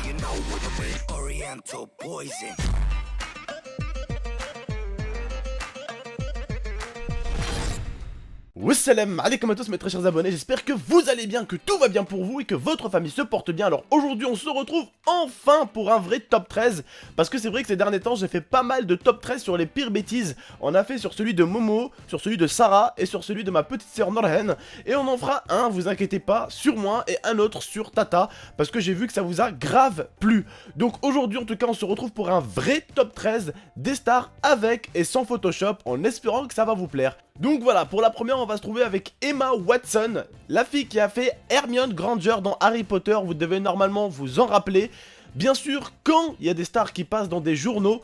you know what I mean? Oriental poison. Wassalam alaikum à tous mes très chers abonnés, j'espère que vous allez bien, que tout va bien pour vous et que votre famille se porte bien. Alors aujourd'hui on se retrouve enfin pour un vrai top 13, parce que c'est vrai que ces derniers temps j'ai fait pas mal de top 13 sur les pires bêtises. On a fait sur celui de Momo, sur celui de Sarah et sur celui de ma petite sœur Norhen. Et on en fera un, vous inquiétez pas, sur moi et un autre sur Tata, parce que j'ai vu que ça vous a grave plu. Donc aujourd'hui en tout cas on se retrouve pour un vrai top 13 des stars avec et sans Photoshop, en espérant que ça va vous plaire. Donc voilà, pour la première on va se trouver avec Emma Watson, la fille qui a fait Hermione Granger dans Harry Potter, vous devez normalement vous en rappeler. Bien sûr, quand il y a des stars qui passent dans des journaux,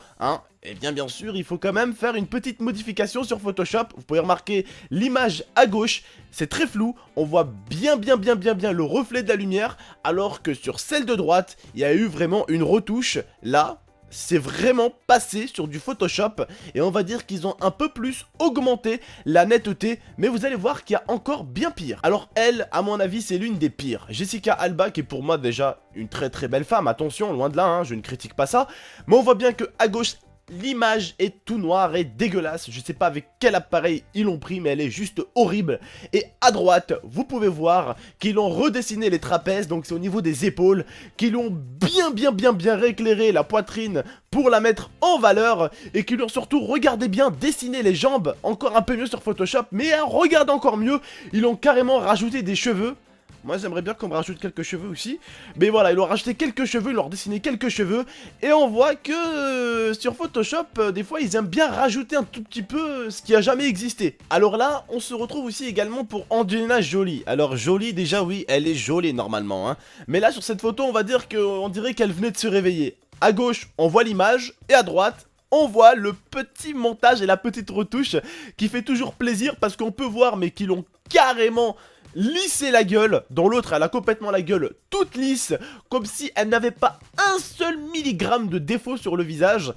et bien sûr, il faut quand même faire une petite modification sur Photoshop. Vous pouvez remarquer l'image à gauche, c'est très flou, on voit bien le reflet de la lumière, alors que sur celle de droite, il y a eu vraiment une retouche, là. C'est vraiment passé sur du Photoshop et on va dire qu'ils ont un peu plus augmenté la netteté, mais vous allez voir qu'il y a encore bien pire. Alors elle, à mon avis, c'est l'une des pires. Jessica Alba, qui est pour moi déjà une très belle femme, attention, loin de là, je ne critique pas ça, mais on voit bien que à gauche, l'image est tout noire et dégueulasse, je sais pas avec quel appareil ils l'ont pris mais elle est juste horrible. Et à droite, vous pouvez voir qu'ils ont redessiné les trapèzes, donc c'est au niveau des épaules, qu'ils ont bien rééclairé la poitrine pour la mettre en valeur et qu'ils ont surtout, regardez bien, dessiné les jambes encore un peu mieux sur Photoshop, mais regardez encore mieux, ils ont carrément rajouté des cheveux. Moi j'aimerais bien qu'on me rajoute quelques cheveux aussi. Mais voilà, ils ont rajouté quelques cheveux, ils leur ont dessiné quelques cheveux. Et on voit que sur Photoshop, des fois ils aiment bien rajouter un tout petit peu ce qui a jamais existé. Alors là, on se retrouve aussi également pour Angelina Jolie. Alors Jolie, déjà oui, elle est jolie normalement. Mais là sur cette photo, on va dire qu'on dirait qu'elle venait de se réveiller. À gauche, on voit l'image. Et à droite, on voit le petit montage et la petite retouche qui fait toujours plaisir parce qu'on peut voir mais qu'ils l'ont carrément lisser la gueule. Dans l'autre, elle a complètement la gueule toute lisse, comme si elle n'avait pas un seul milligramme de défaut sur le visage.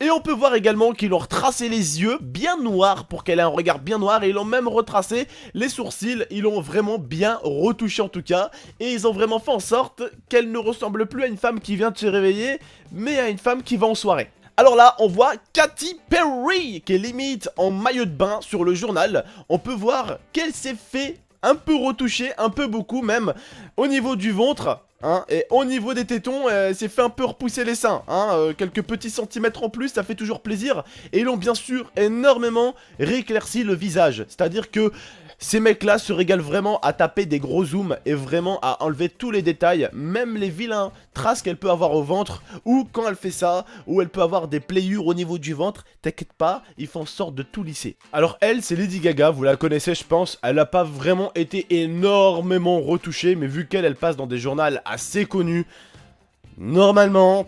Et on peut voir également qu'ils ont retracé les yeux bien noirs pour qu'elle ait un regard bien noir. Et ils ont même retracé les sourcils, ils l'ont vraiment bien retouché en tout cas. Et ils ont vraiment fait en sorte qu'elle ne ressemble plus à une femme qui vient de se réveiller, mais à une femme qui va en soirée. Alors là, on voit Katy Perry qui est limite en maillot de bain sur le journal. On peut voir qu'elle s'est fait un peu retouché, un peu beaucoup même, au niveau du ventre, et au niveau des tétons, s'est fait un peu repousser les seins, quelques petits centimètres en plus, ça fait toujours plaisir, et ils ont bien sûr énormément rééclairci le visage, c'est-à-dire que ces mecs-là se régalent vraiment à taper des gros zooms et vraiment à enlever tous les détails, même les vilains traces qu'elle peut avoir au ventre, ou quand elle fait ça, ou elle peut avoir des playures au niveau du ventre, t'inquiète pas, ils font en sorte de tout lisser. Alors elle, c'est Lady Gaga, vous la connaissez je pense, elle n'a pas vraiment été énormément retouchée, mais vu qu'elle passe dans des journaux assez connus, normalement,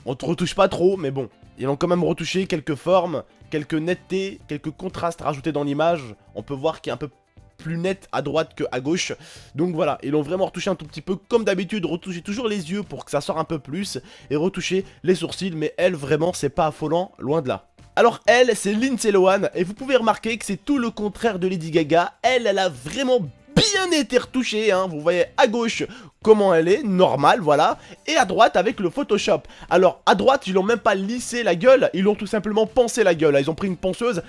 on te retouche pas trop, mais bon, ils ont quand même retouché quelques formes, quelques nettetés, quelques contrastes rajoutés dans l'image, on peut voir qu'il y a un peu plus net à droite que à gauche. Donc voilà, ils l'ont vraiment retouché un tout petit peu comme d'habitude, retoucher toujours les yeux pour que ça sorte un peu plus et retoucher les sourcils, mais elle vraiment c'est pas affolant, loin de là. Alors elle, c'est Lindsay Lohan et vous pouvez remarquer que c'est tout le contraire de Lady Gaga. Elle a vraiment bien été retouchée, vous voyez à gauche comment elle est, normale, voilà, et à droite avec le Photoshop. Alors à droite, ils l'ont même pas lissé la gueule, ils l'ont tout simplement pansé la gueule, ils ont pris une ponceuse.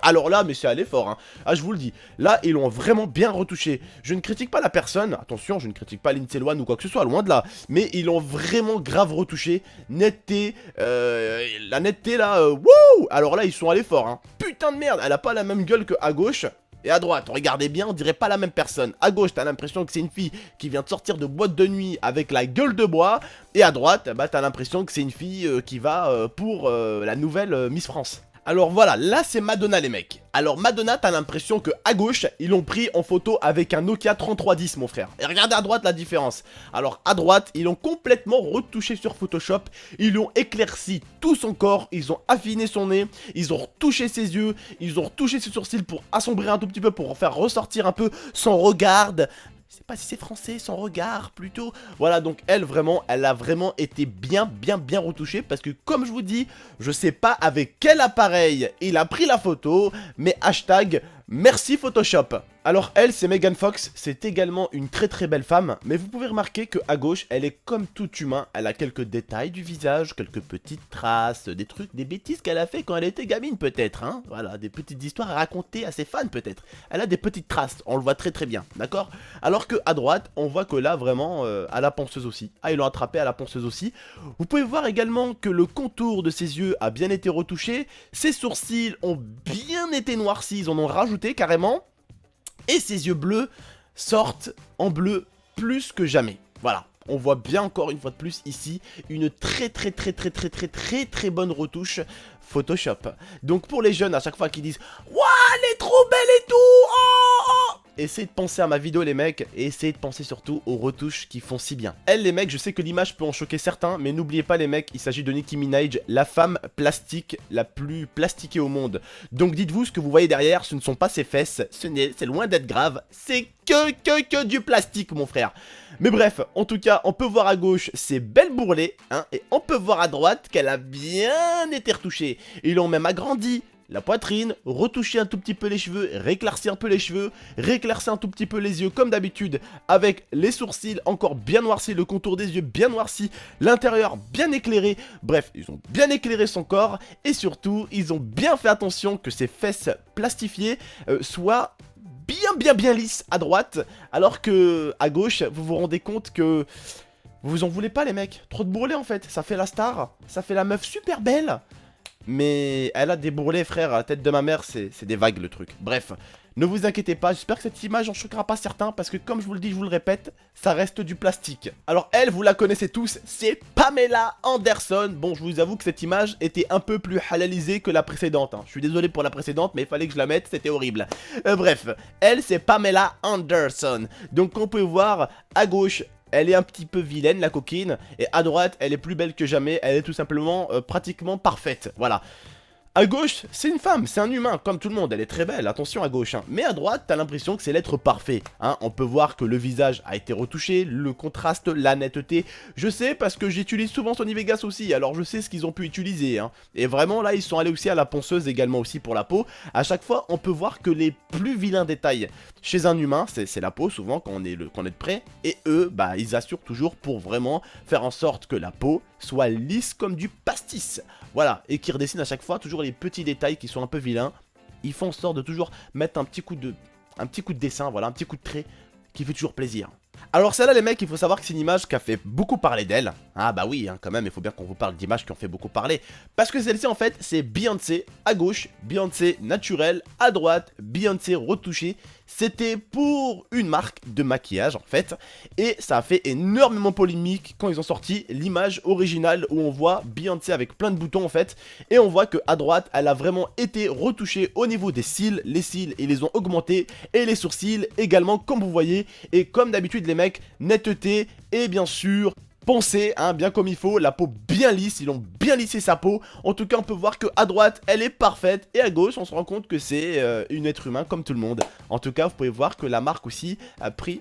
Alors là, mais c'est allé fort, je vous le dis. Là, ils l'ont vraiment bien retouché. Je ne critique pas la personne, attention, je ne critique pas Lindsay Lohan ou quoi que ce soit, loin de là. Mais ils l'ont vraiment grave retouché. Netteté, la netteté là, wouh. Alors là, ils sont allés fort, Putain de merde, elle a pas la même gueule que à gauche. Et à droite, regardez bien, on dirait pas la même personne. À gauche, t'as l'impression que c'est une fille qui vient de sortir de boîte de nuit avec la gueule de bois. Et à droite, t'as l'impression que c'est une fille qui va pour la nouvelle Miss France. Alors voilà, là c'est Madonna les mecs. Alors Madonna, t'as l'impression que à gauche, ils l'ont pris en photo avec un Nokia 3310 mon frère. Et regardez à droite la différence. Alors à droite, ils l'ont complètement retouché sur Photoshop. Ils ont éclairci tout son corps, ils ont affiné son nez, ils ont retouché ses yeux, ils ont retouché ses sourcils pour assombrir un tout petit peu, pour faire ressortir un peu son regard. Je sais pas si c'est français, son regard plutôt. Voilà, donc elle vraiment, elle a vraiment été bien retouchée. Parce que comme je vous dis, je sais pas avec quel appareil il a pris la photo. Mais hashtag merci Photoshop. Alors elle, c'est Megan Fox, c'est également une très très belle femme, mais vous pouvez remarquer que à gauche, elle est comme tout humain, elle a quelques détails du visage, quelques petites traces, des trucs, des bêtises qu'elle a fait quand elle était gamine peut-être, hein, voilà, des petites histoires à raconter à ses fans peut-être. Elle a des petites traces, on le voit très très bien, d'accord? Alors que à droite, on voit que là vraiment, à la ponceuse aussi, ah ils l'ont attrapé à la ponceuse aussi. Vous pouvez voir également que le contour de ses yeux a bien été retouché, ses sourcils ont bien été noircis, ils en ont rajouté carrément. Et ses yeux bleus sortent en bleu plus que jamais. Voilà, on voit bien encore une fois de plus ici une très bonne retouche Photoshop. Donc pour les jeunes à chaque fois qui disent « Waouh, elle est trop belle et tout, oh, oh !» Essayez de penser à ma vidéo les mecs, et essayez de penser surtout aux retouches qui font si bien. Elle les mecs, je sais que l'image peut en choquer certains, mais n'oubliez pas les mecs, il s'agit de Nicki Minaj, la femme plastique la plus plastiquée au monde. Donc dites-vous ce que vous voyez derrière, ce ne sont pas ses fesses, c'est loin d'être grave, c'est que du plastique mon frère. Mais bref, en tout cas, on peut voir à gauche ses belles bourrelets, hein, et on peut voir à droite qu'elle a bien été retouchée. Ils l'ont même agrandi la poitrine, retoucher un tout petit peu les cheveux, réclaircir un peu les cheveux, réclaircir un tout petit peu les yeux comme d'habitude, avec les sourcils encore bien noircis, le contour des yeux bien noirci, l'intérieur bien éclairé. Bref, ils ont bien éclairé son corps et surtout, ils ont bien fait attention que ses fesses plastifiées soient bien lisses à droite, alors que à gauche, vous vous rendez compte que vous en voulez pas les mecs. Trop de bourrelets en fait, ça fait la star, ça fait la meuf super belle. Mais elle a des bourrelets frère, à la tête de ma mère, c'est des vagues le truc. Bref, ne vous inquiétez pas, j'espère que cette image en choquera pas certains, parce que comme je vous le dis, je vous le répète, ça reste du plastique. Alors elle, vous la connaissez tous, c'est Pamela Anderson. Bon, je vous avoue que cette image était un peu plus halalisée que la précédente, hein. Je suis désolé pour la précédente, mais il fallait que je la mette, c'était horrible. Bref, elle c'est Pamela Anderson. Donc on peut voir à gauche, elle est un petit peu vilaine la coquine, et à droite elle est plus belle que jamais, elle est tout simplement pratiquement parfaite, voilà. À gauche, c'est une femme, c'est un humain, comme tout le monde, elle est très belle, attention à gauche, hein. Mais à droite, t'as l'impression que c'est l'être parfait, hein. On peut voir que le visage a été retouché, le contraste, la netteté, je sais parce que j'utilise souvent Sony Vegas aussi, alors je sais ce qu'ils ont pu utiliser, hein. Et vraiment là, ils sont allés aussi à la ponceuse également aussi pour la peau. À chaque fois, on peut voir que les plus vilains détails chez un humain, c'est la peau souvent quand on est de près, et eux, bah ils assurent toujours pour vraiment faire en sorte que la peau soit lisse comme du pastis. Voilà, et qui redessinent à chaque fois toujours les petits détails qui sont un peu vilains. Ils font en sorte de toujours mettre un petit coup de dessin, voilà, un petit coup de trait qui fait toujours plaisir. Alors celle-là les mecs, il faut savoir que c'est une image qui a fait beaucoup parler d'elle. Ah bah oui, hein, quand même, il faut bien qu'on vous parle d'images qui ont fait beaucoup parler. Parce que celle-ci en fait, c'est Beyoncé à gauche, Beyoncé naturelle, à droite, Beyoncé retouchée. C'était pour une marque de maquillage en fait. Et ça a fait énormément polémique quand ils ont sorti l'image originale où on voit Beyoncé avec plein de boutons en fait. Et on voit que à droite, elle a vraiment été retouchée au niveau des cils. Les cils, ils les ont augmentés. Et les sourcils également, comme vous voyez. Et comme d'habitude les mecs, netteté et bien sûr poncé, hein, bien comme il faut, la peau bien lisse, ils ont bien lissé sa peau. En tout cas on peut voir que à droite elle est parfaite et à gauche on se rend compte que c'est une être humain comme tout le monde. En tout cas vous pouvez voir que la marque aussi a pris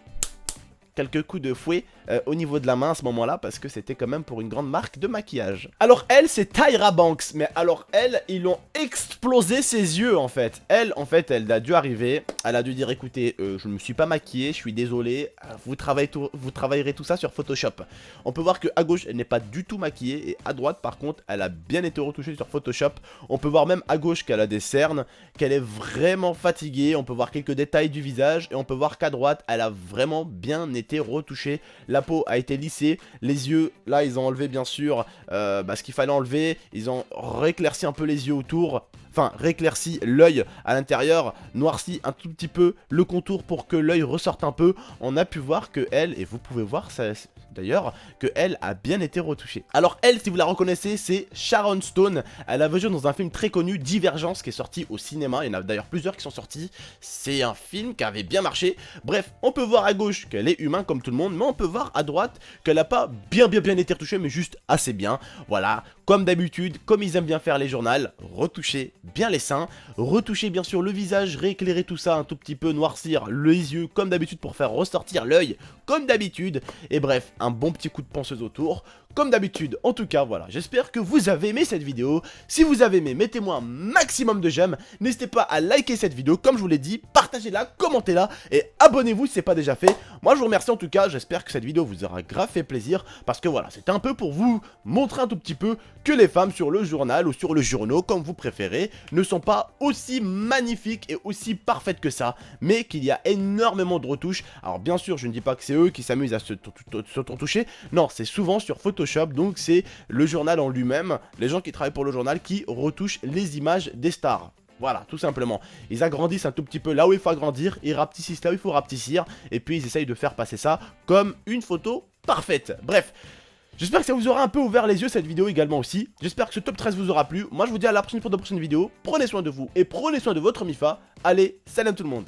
quelques coups de fouet au niveau de la main à ce moment-là parce que c'était quand même pour une grande marque de maquillage. Alors elle, c'est Tyra Banks, mais alors elle, ils ont explosé ses yeux en fait. Elle, en fait, elle a dû arriver, elle a dû dire écoutez, je ne me suis pas maquillée, je suis désolé, vous travaillerez tout ça sur Photoshop. On peut voir que à gauche, elle n'est pas du tout maquillée et à droite, par contre, elle a bien été retouchée sur Photoshop. On peut voir même à gauche qu'elle a des cernes, qu'elle est vraiment fatiguée, on peut voir quelques détails du visage et on peut voir qu'à droite, elle a vraiment bien été retouchée. La peau a été lissée, les yeux, là ils ont enlevé bien sûr ce qu'il fallait enlever, ils ont réclairci un peu les yeux autour, enfin réclairci l'œil à l'intérieur, noirci un tout petit peu le contour pour que l'œil ressorte un peu. On a pu voir que elle, et vous pouvez voir ça d'ailleurs, que elle a bien été retouchée. Alors elle, si vous la reconnaissez, c'est Sharon Stone. Elle avait joué dans un film très connu, Divergence, qui est sorti au cinéma. Il y en a d'ailleurs plusieurs qui sont sortis. C'est un film qui avait bien marché. Bref, on peut voir à gauche qu'elle est humaine comme tout le monde, mais on peut voir à droite qu'elle n'a pas bien été retouchée, mais juste assez bien. Voilà, comme d'habitude, comme ils aiment bien faire les journaux, retoucher bien les seins, retoucher bien sûr le visage, rééclairer tout ça un tout petit peu, noircir les yeux comme d'habitude pour faire ressortir l'œil comme d'habitude, et bref, un bon petit coup de ponceuse autour, comme d'habitude. En tout cas, voilà, j'espère que vous avez aimé cette vidéo. Si vous avez aimé, mettez-moi un maximum de j'aime, n'hésitez pas à liker cette vidéo, comme je vous l'ai dit, partagez-la, commentez-la, et abonnez-vous si ce n'est pas déjà fait. Moi, je vous remercie en tout cas, j'espère que cette vidéo vous aura grave fait plaisir, parce que voilà, c'était un peu pour vous montrer un tout petit peu que les femmes sur le journal, ou sur le journaux, comme vous préférez, ne sont pas aussi magnifiques et aussi parfaites que ça, mais qu'il y a énormément de retouches. Alors bien sûr, je ne dis pas que c'est eux qui s'amusent à se retoucher, non, c'est souvent sur Photoshop, donc c'est le journal en lui-même, les gens qui travaillent pour le journal qui retouchent les images des stars. Voilà, tout simplement. Ils agrandissent un tout petit peu là où il faut agrandir, ils rapetissent là où il faut rapetissir, et puis ils essayent de faire passer ça comme une photo parfaite. Bref. J'espère que ça vous aura un peu ouvert les yeux cette vidéo également aussi. J'espère que ce top 13 vous aura plu. Moi je vous dis à la prochaine pour de prochaines vidéos. Prenez soin de vous et prenez soin de votre Mifa. Allez, salam tout le monde.